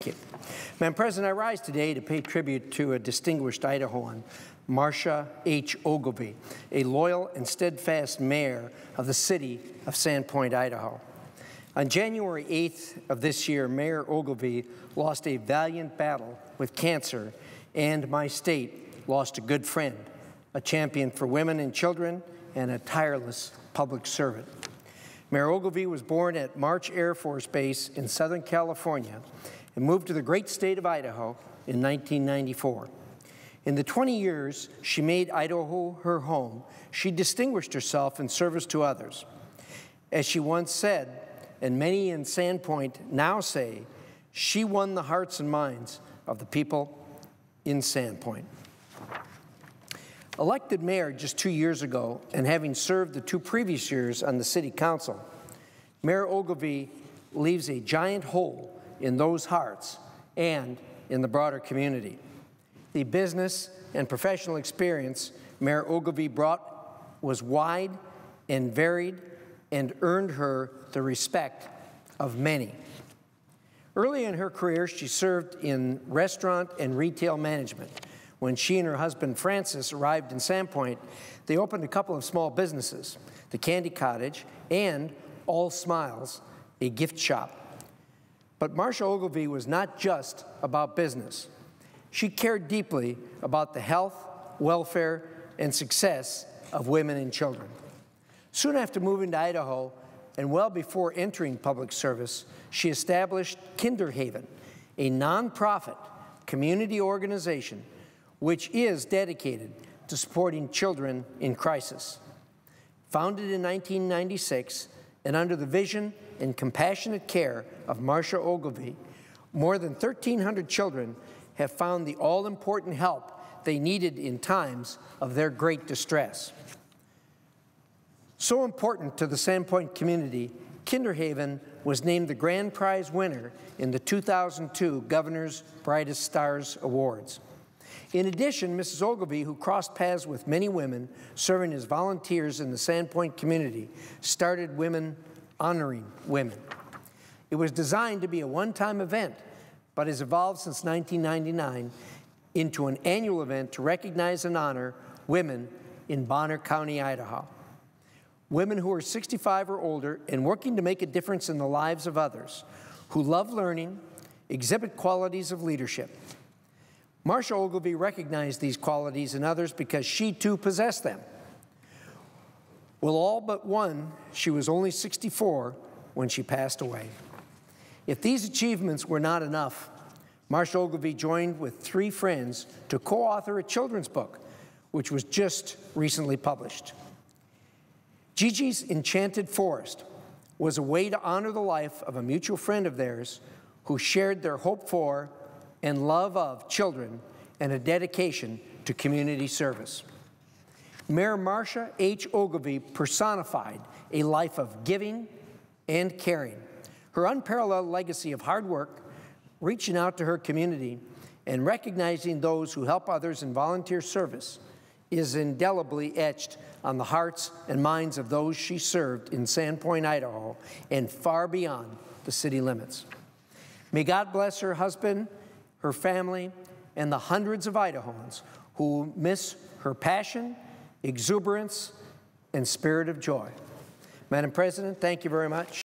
Thank you. Madam President, I rise today to pay tribute to a distinguished Idahoan, Marsha H. Ogilvie, a loyal and steadfast mayor of the city of Sandpoint, Idaho. On January 8th of this year, Mayor Ogilvie lost a valiant battle with cancer, and my state lost a good friend, a champion for women and children, and a tireless public servant. Mayor Ogilvie was born at March Air Force Base in Southern California and moved to the great state of Idaho in 1994. In the 20 years she made Idaho her home, she distinguished herself in service to others. As she once said, and many in Sandpoint now say, she won the hearts and minds of the people in Sandpoint. Elected mayor just 2 years ago, and having served the 2 previous years on the city council, Mayor Ogilvie leaves a giant hole in those hearts and in the broader community. The business and professional experience Mayor Ogilvie brought was wide and varied and earned her the respect of many. Early in her career, she served in restaurant and retail management. When she and her husband Francis arrived in Sandpoint, they opened a couple of small businesses, the Candy Cottage and All Smiles, a gift shop. But Marsha Ogilvie was not just about business. She cared deeply about the health, welfare, and success of women and children. Soon after moving to Idaho, and well before entering public service, she established Kinderhaven, a nonprofit community organization which is dedicated to supporting children in crisis. Founded in 1996 and under the vision and compassionate care of Marsha Ogilvie, more than 1,300 children have found the all-important help they needed in times of their great distress. So important to the Sandpoint community, Kinderhaven was named the grand prize winner in the 2002 Governor's Brightest Stars Awards. In addition, Mrs. Ogilvie, who crossed paths with many women serving as volunteers in the Sandpoint community, started Women Honoring Women. It was designed to be a one-time event, but has evolved since 1999 into an annual event to recognize and honor women in Bonner County, Idaho. Women who are 65 or older and working to make a difference in the lives of others, who love learning, exhibit qualities of leadership. Marsha Ogilvie recognized these qualities in others because she too possessed them. Well, all but one, she was only 64 when she passed away. If these achievements were not enough, Marsha Ogilvie joined with 3 friends to co-author a children's book, which was just recently published. Gigi's Enchanted Forest was a way to honor the life of a mutual friend of theirs who shared their hope for and love of children and a dedication to community service. Mayor Marsha H. Ogilvie personified a life of giving and caring. Her unparalleled legacy of hard work, reaching out to her community, and recognizing those who help others in volunteer service is indelibly etched on the hearts and minds of those she served in Sandpoint, Idaho, and far beyond the city limits. May God bless her husband, her family, and the hundreds of Idahoans who miss her passion, exuberance, and spirit of joy. Madam President, thank you very much.